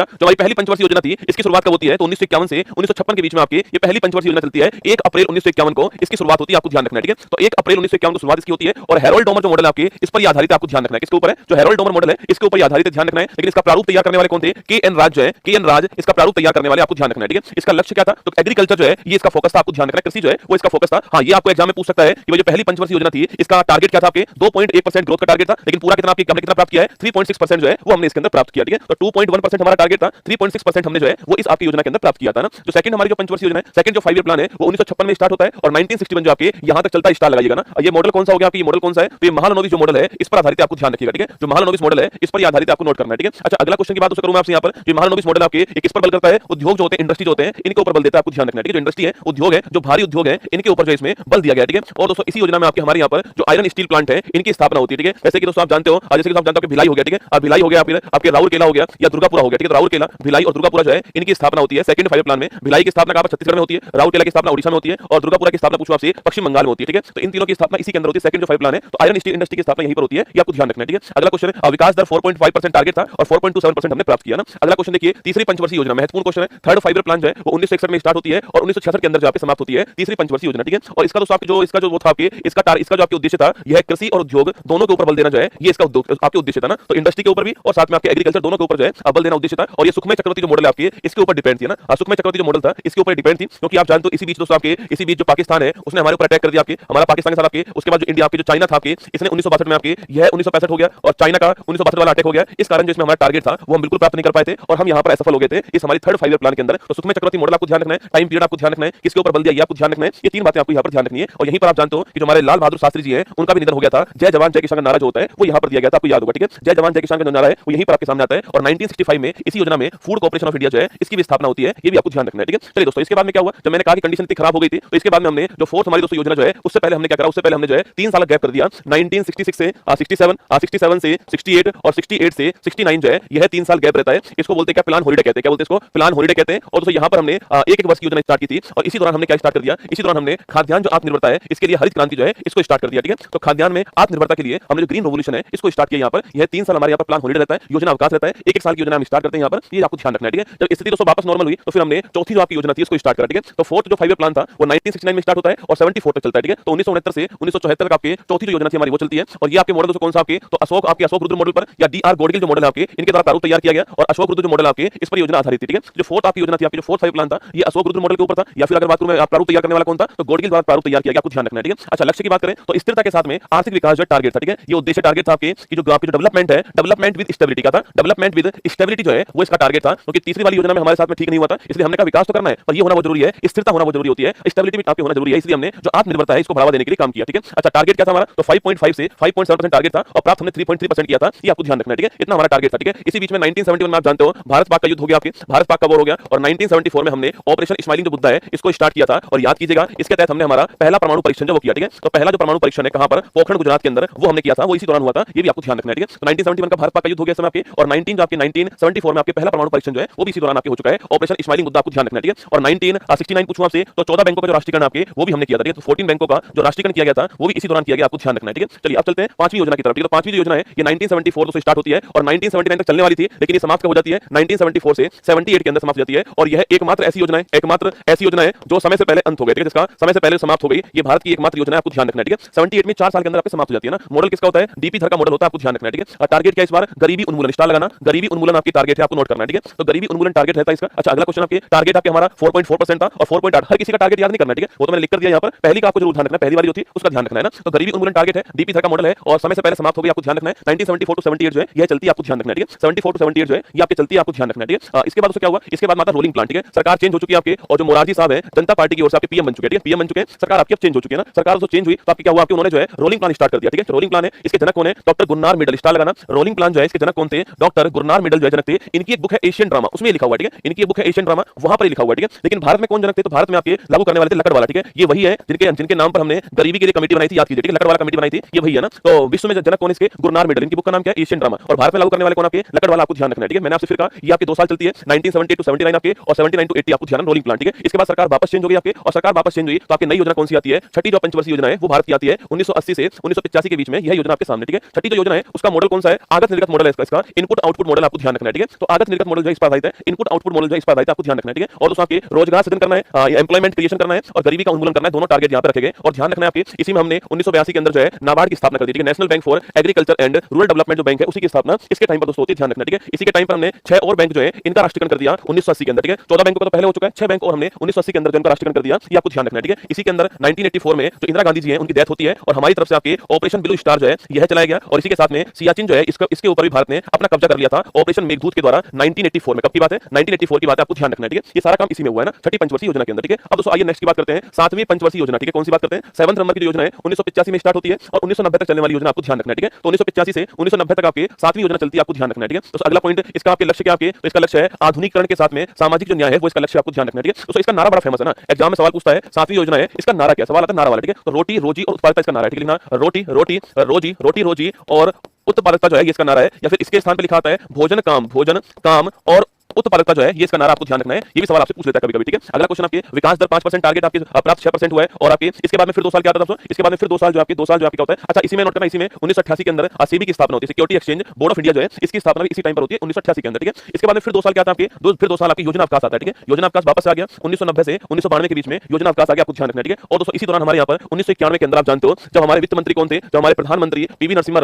है। जो हमारी पहली पंचवर्षीय योजना थी इसकी शुरुआत कब होती है? तो 1951 से 1956 के बीच में आपकी ये पहली पंचवर्षीय योजना चलती है। 1 अप्रैल 1951 को इसकी शुरुआत होती है, आपको ध्यान रखना है, ठीक है। तो 1 अप्रैल 1951 को शुरुआत इसकी होती है और हैरोल्ड डोमर जो मॉडल है आपके इस पर आधारित है, आपको ध्यान रखना है। किसके ऊपर है? जो हैरोल्ड डोमर मॉडल है इसके ऊपर आधारित है, ध्यान रखना है। लेकिन इसका प्रारूप तैयार करने वाले कौन थे? के एन राज जो है, के एन राज इसका प्रारूप तैयार करने वाले, आपको ध्यान रखना है, ठीक है। इसका लक्ष्य क्या था? तो एग्रीकल्चर जो है ये इसका फोकस था, आपको ध्यान रखना है। कृषि जो है वो इसका फोकस था। हां, ये आपको एग्जाम में पूछ सकता है कि वो जो पहली पंचवर्षीय योजना थी इसका टारगेट क्या था? आपके 2.1% ग्रोथ का टारगेट था, लेकिन पूरा कितना आपके हमने कितना प्राप्त किया है? 3.6% जो है वो हमने इसके अंदर प्राप्त किया, ठीक है। तो 2.1% हमारा टारगेट था, 3.6% हमने जो है वो इस आपकी योजना के अंदर प्राप्त किया था ना। जो सेकंड हमारी जो पंचवर्षीय योजना है, सेकंड जो 5 ईयर प्लान है वो 1956 में स्टार्ट होता है और 1961 जो आपके यहां तक चलता है, स्टार लगाइएगा ना। ये मॉडल कौन सा हो गया? आपकी ये मॉडल कौन सा है? तो ये महालनोबिस जो मॉडल है इस पर आधारित है, आपको ध्यान रखिएगा, ठीक है। जो महालनोबिस मॉडल है इस पर आधारित आपको नोट करना है, ठीक है। अच्छा, अगला क्वेश्चन की बात करूं मैं आपसे यहां पर, जो महालनोबिस मॉडल आपके ये किस पर बल करता है? उद्योग जो होते हैं, इंडस्ट्री जो होते हैं इनके ऊपर बल देता है, आपको ध्यान रखना है, ठीक है। जो इंडस्ट्री है, उद्योग है, जो भारी उद्योग है इनके ऊपर जो इसमें बल दिया गया है, ठीक है। और दोस्तों इसी योजना में आपके हमारे यहां पर जो आयरन स्टील प्लांट है इनकी स्थापना होती है, ठीक है। जैसे कि दोस्तों आप जानते हो, जैसे कि आप जानते हो कि भिलाई हो गया, ठीक है। और भिलाई हो गया, आपके राउरकेला हो गया या दुर्गापुरा हो गया, ठीक है। राउरकेला, भिलाई और दुर्गापुरा जो है इनकी स्थापना होती है सेकंड 5 ईयर प्लान में। भिलाई की स्थापना कहां पर? छत्तीसगढ़ में होती है। राउरकेला की स्थापना ओडिशा में होती है और दुर्गापुरा की स्थापना पूछो आपसे पश्चिम बंगाल में होती है, ठीक है। तो इन तीनों की स्थापना इसी के अंदर होती है, सेकंड जो 5 प्लान है। तो आयरन स्टील इंडस्ट्री की स्थापना यहीं पर होती है, ये आपको ध्यान रखना है, ठीक है। अगला क्वेश्चन है, विकास दर 4.5% टारगेट था और 4.27% हमने प्राप्त किया ना। अगला क्वेश्चन देखिए, तीसरी पंचवर्षीय योजना, महत्वपूर्ण क्वेश्चन है। थर्ड 5 ईयर प्लान जो है वो 1961 में स्टार्ट होती है और 1966 के अंदर जो समाप्त होती है तीसरी पंचवर्षीय योजना, ठीक है। और इसका दोस्तों आपके जो इसका जो वो था आपके इसका जो आपके उद्देश्य था यह कृषि और उद्योग दोनों के ऊपर बल देना जो है ये इसका आपके उद्देश्य था ना। तो इंडस्ट्री के ऊपर भी और साथ में आपके एग्रीकल्चर दोनों के ऊपर जो है बल देना उद्देश्य था। और ये सुखमय चक्रवर्ती जो मॉडल है आपके इसके ऊपर डिपेंड थी ना। सुखमय चक्रवर्ती जो मॉडल था इसके ऊपर डिपेंड थी, क्योंकि आप जानते हो इसी बीच दोस्तों आपके इसी बीच जो पाकिस्तान है उसने हमारे ऊपर अटैक कर दिया, आपके हमारा पाकिस्तान के साथ आपके। उसके बाद जो इंडिया आपके जो चाइना था आपके इसने 1962 में आपके यह 1965 हो गया और चाइना का 1962 वाला अटैक हो गया। इस कारण जो इसमें हमारा टारगेट था वो हम बिल्कुल प्राप्त नहीं कर पाए थे और हम यहां पर असफल हो गए थे इस हमारी थर्ड 5 ईयर प्लान के अंदर। तो सुखमय चक्रवर्ती मॉडल आपको ध्यान रखना है, टाइम पीरियड आपको ध्यान रखना है, किसके ऊपर बल दिया ये आपको ध्यान रखना है। ये तीन बातें आपको यहां पर ध्यान रखनी है। और यहीं पर आप जानते हो कि जो हमारे लाल बहादुर शास्त्री जी हैं उनका भी निधन हो गया था। जय जवान जय किसान का नारा जो होता है वो यहां पर दिया गया था, आपको याद होगा, ठीक है। जय जवान जय किसान का जो नारा है वो यहीं पर आपके सामने आता है और 1965 में इसी योजना में फूड कॉर्पोरेशन ऑफ इंडिया जो है इसकी भी स्थापना होती है, ये भी आपको ध्यान रखना है, ठीक है। चलिए दोस्तों, इसके बाद में क्या हुआ, जब मैंने कहा कि कंडीशन इतनी खराब हो गई थी तो इसके बाद में हमने जो फोर्थ हमारी दोस्तों योजना जो है उससे पहले हमने क्या करा, उससे पहले हमने जो है 3 साल गैप कर दिया। 1966 से 67, 67 से 68 और 68 से 69 जो है यह 3 साल गैप रहता है। इसको बोलते हैं क्या? प्लान हॉलिडे कहते हैं। क्या बोलते हैं इसको? प्लान हॉलिडे कहते हैं। और दोस्तों यहां पर हमने एक वर्ष की योजना स्टार्ट की थी और इसी दौरान हमने क्या स्टार्ट कर दिया? इसी दौरान हमने खाद्यान्न जो आत्मनिर्भरता है इसके लिए हरित क्रांति जो है इसको स्टार्ट कर दिया, ठीक है। तो खाद्यान्न में आत्मनिर्भरता के लिए हमने जो ग्रीन रेवोल्यूशन है इसको स्टार्ट किया। यहां पर यह 3 साल हमारे यहां पर प्लान हॉलिडे रहता है, योजना अवकाश रहता है। एक साल की योजना हम स्टार्ट करते हैं यहां पर, ये आपको ध्यान रखना है, ठीक है। जब स्थिति दोस्तों वापस नॉर्मल हुई तो फिर हमने चौथी जो आपकी योजना थी उसको स्टार्ट करा, ठीक है। तो फोर्थ जो 5 ईयर प्लान था वो 1969 में स्टार्ट होता है और 74 तक चलता है, ठीक है। तो 1969 से 1974 तक आपके चौथी जो योजना थी हमारी वो चलती है। और ये आपके मॉडल दोस्तों कौन सा? आपके तो अशोक रुद्र मॉडल पर या डीआर गॉडगिल जो मॉडल है आपके इनके द्वारा प्रारूप तैयार किया गया और अशोक रुद्र जो मॉडल आपके इस पर योजना आधारित थी, ठीक है। जो फोर्थ आपकी योजना थी, आपकी जो फोर्थ 5 प्लान था ये अशोक रुद्र मॉडल के ऊपर था, या फिर अगर बात करूं मैं प्रारूप तैयार करने वाला कौन था तो गॉडगिल द्वारा प्रारूप तैयार किया गया, आपको ध्यान रखना है, ठीक है। अच्छा, लक्ष्य की बात करें तो स्थिरता के साथ में आर्थिक विकास जो टारगेट था, ठीक है। ये उद्देश्य टारगेट था आपके कि जो आपकी जो डेवलपमेंट है, डेवलपमेंट विद स्टेबिलिटी का था। डेवलपमेंट विद स्टेबिलिटी जो है वो इसका टारगेट था, क्योंकि तीसरी वाली योजना में हमारे साथ में ठीक नहीं हुआ था, इसलिए हमने कहा विकास तो करना है पर ये होना बहुत जरूरी है, स्थिरता होना बहुत जरूरी होती है, स्टेबिलिटी भी आपकी होना जरूरी है, इसलिए हमने जो आत्मनिर्भरता है इसको बढ़ावा देने के लिए काम किया, ठीक है। अच्छा, टारगेट क्या था हमारा? तो 5.5 से 5.7% टारगेट था और प्राप्त हमने 3.3% किया था, ये आपको ध्यान रखना है, ठीक है। इतना हमारा टारगेट था, ठीक है। इसी बीच में 1971 में आप जानते हो भारत पाक का युद्ध हो गया, आपके भारत पाक का वॉर हो गया और 1974 में हमने ऑपरेशन स्माइलिंग जो मुद्दा है इसको स्टार्ट किया था। और याद कीजिएगा इसके तहत हमने हमारा पहला परमाणु परीक्षण जो वो किया, ठीक है। तो पहला जो परमाणु परीक्षण है कहां पर? पोखरण गुजरात के अंदर वो हमने किया था, वो इसी दौरान हुआ था, ये भी आपको ध्यान रखना है, ठीक है। तो 1971 का भारत पाक का युद्ध हो गया समय आपके और 1974 में आपके पहला परमाणु परीक्षण जो है वो भी इसी दौरान आपके हो चुका है। ऑपरेशन स्माइलिंग मुद्दा आपको ध्यान रखना है, ठीक है। और 1969 पूछूं आपसे तो 14 बैंकों का जो राष्ट्रीयकरण आपके वो भी हमने किया था, ठीक है। तो 14 बैंकों का जो राष्ट्रीयकरण किया गया था वो भी इसी दौरान किया गया, आपको ध्यान रखना है, ठीक है। चलिए अब चलते हैं पांचवी योजना की तरफ, ठीक है। तो पांचवी योजना है ये 1974 से स्टार्ट होती है और 1979 तक चलने वाली थी, लेकिन ये समाप्त हो जाती है 1974 से 78 के अंदर समाप्त हो जाती है। और यह एकमात्र ऐसी योजना है, एकमात्र ऐसी योजना है जो समय से पहले अंत हो गई, ठीक है। जिसका समय से पहले समाप्त हो गई, ये भारत की एकमात्र योजना है, आपको ध्यान रखना है, ठीक है। 78 में 4 साल के अंदर आपके समाप्त हो जाती है ना। मॉडल किसका होता है? डीपी धर का मॉडल होता है, आपको ध्यान रखना है, ठीक है। टारगेट क्या इस बार? गरीबी उन्मूलन, स्टार लगाना, गरीबी उन्मूलन आपकी टारगेट है, आपको नोट करना है, ठीक है। तो गरीबी उन्मूलन टारगेट रहता है इसका। अच्छा, अगला क्वेश्चन आपके टारगेट आपके हमारा 4.4% था और 4.8, हर किसी का टारगेट याद नहीं करना, ठीक है। वो तो मैंने लिख कर दिया यहाँ पर, पहली का आपको जरूर ध्यान रखना है, पहली वाली जो थी उसका ध्यान रखना है ना। तो गरीबी उन्मूलन टारगेट है, डीपी धर का मॉडल है और समय से पहले समाप्त हो गई, आपको ध्यान रखना है। 1974 टू 78 जो है यह चलती है, आपको ध्यान रखना है, ठीक है। 74 टू 78 जो है ये आपकी चलती है, आपको ध्यान रखना है, ठीक है। इसके बाद उससे क्या हुआ? इसके बाद माता रोलिंग प्लान, ठीक है। सरकार चेंज हो चुकी है आपके और जो मोरारजी साहब है जनता पार्टी की ओर से आपके पीएम बन चुके हैं, ठीक है। पीएम बन चुके हैं, सरकार आपकी अब चेंज हो चुकी है ना। सरकार जो चेंज हुई तो आपकी क्या हुआ? आपके उन्होंने जो है रोलिंग प्लान स्टार्ट कर दिया, ठीक है। रोलिंग प्लान है, इसके जनक कौन है? डॉक्टर गुरनार मिडल, स्टार लगाना। रोलिंग प्लान जो है इसके जनक कौन थे? डॉक्टर गुरनार मिडल जो है जनक थे। इनकी एक बुक है एशियन ड्रामा, उसमें लिखा हुआ है, ठीक है। इनकी बुक है एशियन ड्रामा, वहां पर लिखा हुआ है, ठीक है। लेकिन भारत में कौन जनक थे? तो भारत में आपके लागू करने वाले थे लकड़वाला, ठीक है। ये वही है जिनके नाम पर हमने गरीबी के लिए कमेटी बनाई थी, याद कीजिए, ठीक है। लकड़वाला कमेटी बनाई थी, ये वही है ना। तो विश्व में जनक कौन इसके? गुरनार मिडल, इनकी बुक का नाम क्या है? Asian drama. और भारत में लागू करने वाले कौन? आपके लकड़वाला, आपको ध्यान रखना है, ठीक है। मैंने आपसे फिर कहा ये आपके 2 साल चलती है, 1970 टू 79 आपके और 79 टू 80 आपको ध्यान, रोलिंग प्लान, ठीक है। इसके बाद सरकार वापस चेंज हो गई आपके और सरकार वापस चेंज हुई तो आपकी नई योजना कौन सी आती है? छठी जो पंचवर्षीय योजना है वो भारत की आती है 1980 से 1985 के बीच में, यह योजना आपके सामने, ठीक है। छठी जो योजना है उसका मॉडल कौन सा है? आगत निर्गत मॉडल है इसका इनपुट आउटपुट मॉडल, आपको ध्यान रखना है, ठीक है। तो आगत निर्गत मॉडल जो है इस पर आधारित है, इनपुट आउटपुट मॉडल जो है इस पर आधारित है, आपको ध्यान रखना है, ठीक है। और दोस्तों आपके रोजगार सृजन करना है, एम्प्लॉयमेंट क्रिएशन करना है और गरीबी का उन्मूलन करना है, दोनों टारगेट यहाँ पर रखे गए। और ध्यान रखना है आपके इसी में हमने 1982 के अंदर जो है नाबार्ड की स्थापना कर दी, ठीक है। National bank for agriculture and rural development जो बैंक है उसी की स्थापना इसके टाइम पर दोस्तों होती है, ध्यान रखना, ठीक है। इसी के टाइम पर हमने 6 और बैंक जो है इनका राष्ट्रीयकरण कर दिया 1980 के अंदर, ठीक है। 14 बैंकों का तो पहले हो चुका है, 6 बैंक और हमने 1980 के अंदर जो इनका राष्ट्रीयकरण कर दिया, ये आपको ध्यान रखना है, ठीक है। इसी के अंदर 1984 में जो इंदिरा गांधी जी हैं उनकी डेथ होती है और हमारी तरफ से आपके ऑपरेशन ब्लू स्टार जो है यह चलाया गया। और इसी के साथ में सियाचिन जो है इसके ऊपर भी भारत ने अपना कब्जा कर लिया था ऑपरेशन मेघदूत के द्वारा 1984 में। कब की बात है? 1984 की बात है, आपको ध्यान रखना है, ठीक है। ये सारा काम इसी में हुआ है ना, छठी पंचवर्षीय योजना के अंदर, ठीक है। अब दोस्तों आइए नेक्स्ट की बात करते हैं, 7वीं पंचवर्षीय योजना, ठीक है। कौन सी बात करते हैं? 7th नंबर की जो योजना है 1985 में स्टार्ट होती है और 1990 तक चलने वाली योजना, आपको ध्यान रखना है, ठीक है। तो 1985 से 1990 तक आपके 7वीं योजना चलती है, आपको ध्यान रखना है, ठीक है। तो अगला पॉइंट इसका आपके लक्ष्य क्या आपके, तो इसका लक्ष्य है आधुनिकीकरण के साथ में सामाजिक जो न्याय है वो इसका लक्ष्य, आपको ध्यान रखना है, ठीक है। तो इसका नारा बड़ा फेमस है ना, एग्जाम में सवाल पूछता है 7वीं योजना है इसका नारा क्या, सवाल आता है नारा वाला, ठीक है। तो रोटी रोजी और उत्पादकता इसका नारा है, ठीक है। लिखना रोटी रोटी रोजी रोटी रोजी और उत्पादकता जो है ये इसका नारा है, या फिर इसके स्थान पे लिखा आता है भोजन काम और उत्पादकता जो है ये इसका नारा, आपको ध्यान रखना है। ये भी सवाल आपसे पूछ लेता है कभी-कभी, ठीक है। अगला क्वेश्चन आपके विकास दर 5% टारगेट आपके प्राप्त 6% हुआ है और आपके इसके बाद में फिर 2 साल क्या आता था दोस्तों, इसके बाद में फिर 2 साल जो आपके 2 साल जो आपके क्या होता है, अच्छा इसी में नोट करना, इसी में 1988 के अंदर सेबी की स्थापना होती है, security exchange board of India जो है इसकी स्थापना भी इसी टाइम पर होती है 1988 के अंदर, ठीक है। इसके बाद में फिर 2 साल क्या आता है आपके, फिर 2 साल आपकी योजना अवकाश आता है, ठीक है। योजना अवकाश वापस आ गया 1990 से 1992 के बीच में योजना अवकाश आ गया, आपको ध्यान रखना है, ठीक है। और दोस्तों इसी दौरान हमारे यहाँ पर 1991 के अंदर आप जानते हो जब हमारे वित्त मंत्री कौन थे, जब हमारे प्रधानमंत्री पीवी नरसिम्हा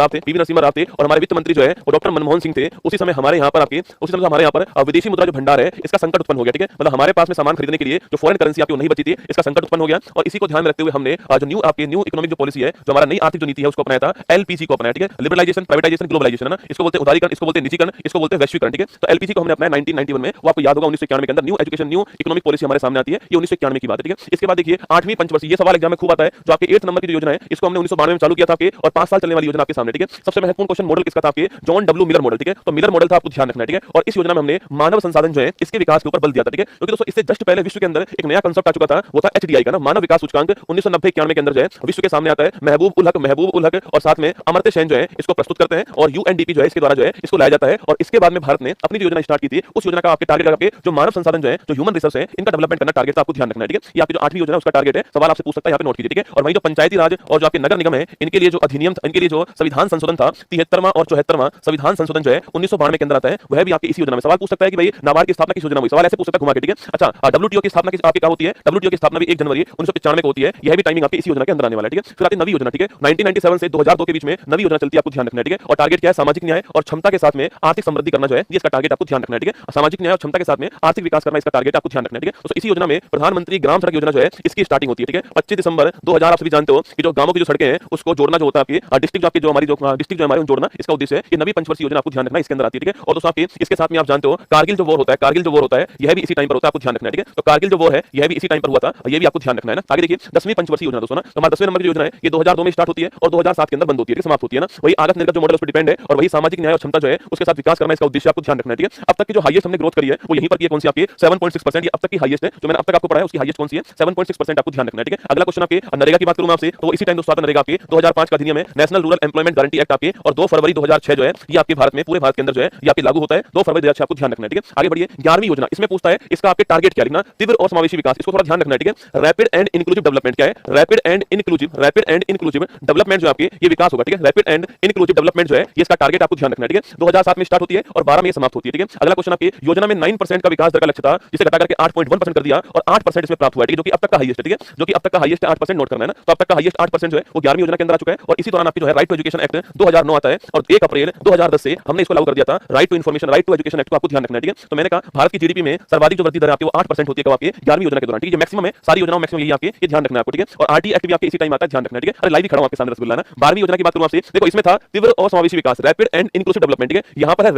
राव थे और हमारे वित्त मंत्री जो है वो डॉक्टर मनमोहन सिंह थे, उसी समय हमारे यहाँ पर आपके उसी समय हमारे यहाँ पर विदेशी मुद्रा जो भंडार है इसका संकट उत्पन्न हो गया, ठीक है। मतलब हमारे पास में सामान खरीदने के लिए जो फॉरेन करेंसी आपकी नहीं बची थी, इसका संकट उत्पन्न हो गया। और इसी को ध्यान में रखते हुए हमने जो न्यू इकोनॉमिक जो पॉलिसी है, जो हमारा नई आर्थिक जो नीति है उसको अपनाया था, एलपीसी को अपनाया, ठीक है। लिबरलाइजेशन, प्राइवेटाइजेशन, ग्लोबलाइजेशन है ना, इसको बोलते हैं उदारीकरण, इसको बोलते हैं निजीकरण, इसको बोलते हैं वैश्वीकरण, ठीक है। तो एलपीसी को हमने अपनाया 1991 में, वो आपको याद होगा 1991 के अंदर new education new economic policy हमारे सामने आती है, ये 1991 की बात है, ठीक है। इसके बाद देखिए 8वीं पंचवर्षीय, ये सवाल एग्जाम में खूब आता है, जो आपके 8th नंबर की जो योजना है इसको हमने 1992 में चालू किया था आपके, और 5 साल चलने वाली योजना आपके सामने, ठीक है। सबसे महत्वपूर्ण क्वेश्चन मॉडल किसका था आपके, जॉन डब्ल्यू मिलर मॉडल, ठीक है। तो मिलर मॉडल था, आपको ध्यान रखना है, ठीक है। और इस योजना में हमने मानव संसाधन जो है इसके विकास के ऊपर बल दिया था, ठीक है। क्योंकि दोस्तों इससे जस्ट पहले विश्व के अंदर एक नया कांसेप्ट आ चुका था, वो था एचडीआई का ना, मानव विकास सूचकांक 1990-91 के अंदर जो है विश्व के सामने आता है। महबूब उल हक और साथ में अमर्त्य सेन जो है इसको प्रस्तुत करते हैं और यूएनडीपी जो है इसके द्वारा जो है इसको लाया जाता है। और इसके बाद में भारत ने अपनी जो योजना स्टार्ट की थी, उस योजना का आपके टारगेट आपके जो मानव संसाधन जो है, जो ह्यूमन रिसोर्स है, इनका डेवलपमेंट करना टारगेट, आपको ध्यान रखना है, ठीक है। ये आपकी जो 8वीं योजना है उसका टारगेट है, सवाल आपसे पूछ सकता है, यहाँ पे नोट कीजिए, ठीक है। और वही जो पंचायती राज और जो आपके नगर निगम है इनके लिए जो अधिनियम, इनके लिए जो संविधान संशोधन था 73वां और 74वां संविधान संशोधन जो है 1992 के अंदर आता है, वह भी आपकी इसी योजना में। सवाल पूछ सकता है कि भाई नाबार्ड की स्थापना किस योजना में हुई, सवाल ऐसे पूछ सकता है घुमा के, ठीक है। अच्छा डब्ल्यूटीओ की स्थापना आपकी क्या होती है, डब्ल्यूटीओ की स्थापना भी 1 जनवरी 1995 को होती है, यह भी टाइमिंग आपकी इसी योजना के अंदर आने वाला है, ठीक है। फिर आती है नवी योजना, ठीक है। 1997 से 2002 के बीच में नवी योजना चलती है, आपको ध्यान रखना है, ठीक है। और टारगेट क्या है, सामाजिक न्याय और क्षमता के साथ में आर्थिक समृद्धि करना जो है ये इसका टारगेट, आपको ध्यान रखना है, ठीक है। सामाजिक न्याय और क्षमता के साथ में आर्थिक विकास करना इसका टारगेट, आपको ध्यान रखना है, ठीक है। तो इसी योजना में प्रधानमंत्री ग्राम सड़क योजना जो है इसकी स्टार्टिंग होती है, ठीक है। 25 दिसंबर 2000, आप सभी जानते हो कि जो गांवों की जो सड़कें हैं उसको जोड़ना जो होता है आपकी डिस्ट्रिक्ट जो आपकी जो हमारी जो डिस्ट्रिक्ट जो हमारे जोड़ना, इसका उद्देश्य है। ये नवी पंचवर्षीय योजना आपको ध्यान रखना इसके अंदर आती है, ठीक है। और दोस्तों आपकी इसके साथ में आप जानते हो कारगिल जो वॉर होता है, कारगिल जो वॉर होता है यह भी इसी टाइम पर होता है, आपको ध्यान रखना है, ठीक है। तो कारगिल जो वॉर है यह भी इसी टाइम पर हुआ था, ये भी आपको ध्यान रखना है ना। आगे देखिए 10वीं पंचवर्षीय योजना दोस्तों ना, तो हमारा 10वें नंबर की योजना है ये 2002 में स्टार्ट होती है और 2007 के अंदर बंद होती है, समाप्त होती है ना। वही आगत निर्गत जो मॉडल उस पर डिपेंड है और वही सामाजिक न्याय और क्षमता जो है उसके साथ विकास करना इसका उद्देश्य, आपको ध्यान रखना है, ठीक है। अब तक की जो हाईएस्ट हमने ग्रोथ करी है वो यहीं पर की है, कौन सी आपकी 7.6%, ये अब तक की हाईएस्ट है, जो मैंने अब तक आपको पढ़ाया उसकी हाईएस्ट कौन सी है 7.6%, आपको ध्यान रखना है, ठीक है। अगला क्वेश्चन आपके नरेगा की बात करूं मैं आपसे, तो इसी टाइम दोस्तों नरेगा आपके 2005 का अधिनियम है, national rural employment guarantee act आपके, और 2 फरवरी 2006 जो है ये आपके भारत में पूरे भारत के अंदर जो है ये आपके लागू होता है 2 फरवरी 2006, आपको ध्यान रखना है, ठीक है। आगे बढ़िए 11वीं योजना, इसमें पूछता है इसका आपके टारगेट क्या लिखना, तीव्र और समावेशी विकास, इसको थोड़ा ध्यान रखना है, ठीक है। रैपिड एंड इंक्लूसिव डेवलपमेंट क्या है, रैपिड एंड इंक्लूसिव डेवलपमेंट जो आपके ये विकास होगा, ठीक है। रैपिड एंड इंक्लूसिव डेवलपमेंट जो है ये इसका टारगेट, आपको ध्यान रखना है, ठीक है। 2007 में स्टार्ट होती है और 12 में समाप्त होती है, ठीक है। अगला क्वेश्चन आपकी योजना में 9% का विकास दर का लक्ष्य था, जिसे घटा करके 8.1% कर दिया और 8% इसमें प्राप्त हुआ है, ठीक है, जो कि अब तक का हाईएस्ट है, ठीक है। जो कि अब तक का हाईएस्ट है 8% नोट करना है ना। तो अब तक का हाईएस्ट 8% जो है वो 11वीं योजना के अंदर आ चुका है। और इसी दौरान आपकी जो है राइट टू एजुकेशन एक्ट 2009 आता है और 1 अप्रैल 2010 से हमने इसको लागू कर दिया था, right to information, right to education act को आपको ध्यान रखना है, ठीक है। तो मैंने कहा भारत की जीडीपी में सर्वाधिक जो वृद्धि दर है आपकी वो 8% होती है, आपकी 11वीं योजना के दौरान, ठीक है। मैक्सिमम है सारी योजनाओं मैक्सिमम यही आपके, ये ध्यान रखना है आपको, ठीक है। और आरटी एक्ट भी आपके इसी टाइम आता है, ध्यान रखना है, ठीक है। अरे लाइव ही खड़ा हूं आपके सामने रसगुल्ला ना। 12वीं योजना की बात करूं आपसे, देखो इसमें था तीव्र और समावेशी विकास, रैपिड एंड इंक्लूसिव डेवलपमेंट, ठीक है। यहां पर है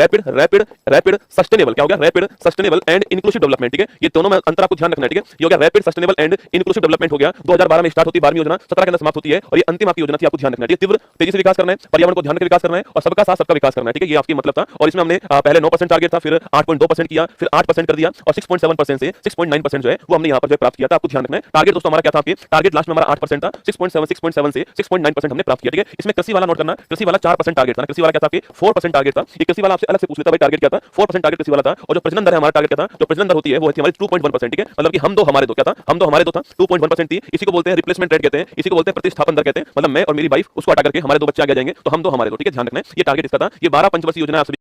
रैपिड सस्टेनेबल, क्या हो गया rapid sustainable and inclusive development, ठीक है। ये दोनों में अंतर आपको ध्यान रखना है, ठीक है। ये हो गया rapid sustainable and inclusive development हो गया, 2012 में स्टार्ट होती है 12वीं योजना, 17 के अंदर समाप्त होती है और ये अंतिम आपकी योजना थी, आपको ध्यान रखना है। तीव्र तेजी से विकास करना है, पर्यावरण को ध्यान रखकर विकास करना है और सबका साथ सबका विकास करना है, ठीक है। ये आपकी मतलब था। और इसमें हमने पहले 9% टारगेट था, फिर 8.2% किया, फिर 8% कर दिया और 6.7% से 6.9% जो है वो हमने यहाँ पर जो प्राप्त किया था, आपको ध्यान रखना है। टारगेट दोस्तों हमारा क्या था, आपके टारगेट लास्ट में हमारा 8% था, 6.7 से 6.9% हमने प्राप्त किया, ठीक है। इसमें कृषि वाला नोट करना, कृषि वाला 4% टारगेट था, कृषि वाला क्या था, आपके 4% टारगेट था। ये कृषि वाला आपसे अलग से पूछ लेता भाई टारगेट क्या था, 4% टारगेट कृषि वाला था। और जो प्रजनन दर है हमारा टारगेट क्या था, जो प्रजनन दर होती है वो हमारी 2.1%, ठीक है। मतलब कि हम दो हमारे दो क्या था, हम दो हमारे दो था 2.1% थी। इसी को बोलते हैं रिप्लेसमेंट रेट कहते हैं, इसी को बोलते हैं प्रतिस्थापन दर कहते हैं। मतलब मैं और मेरी वाइफ उसको हटा करके हमारे दो बच्चे आगे जाएंगे तो हम दो हमारे दो, ठीक है, ध्यान रखना है। ये टारगेट इसका था। ये 12 पंचवर्षीय योजना आप सभी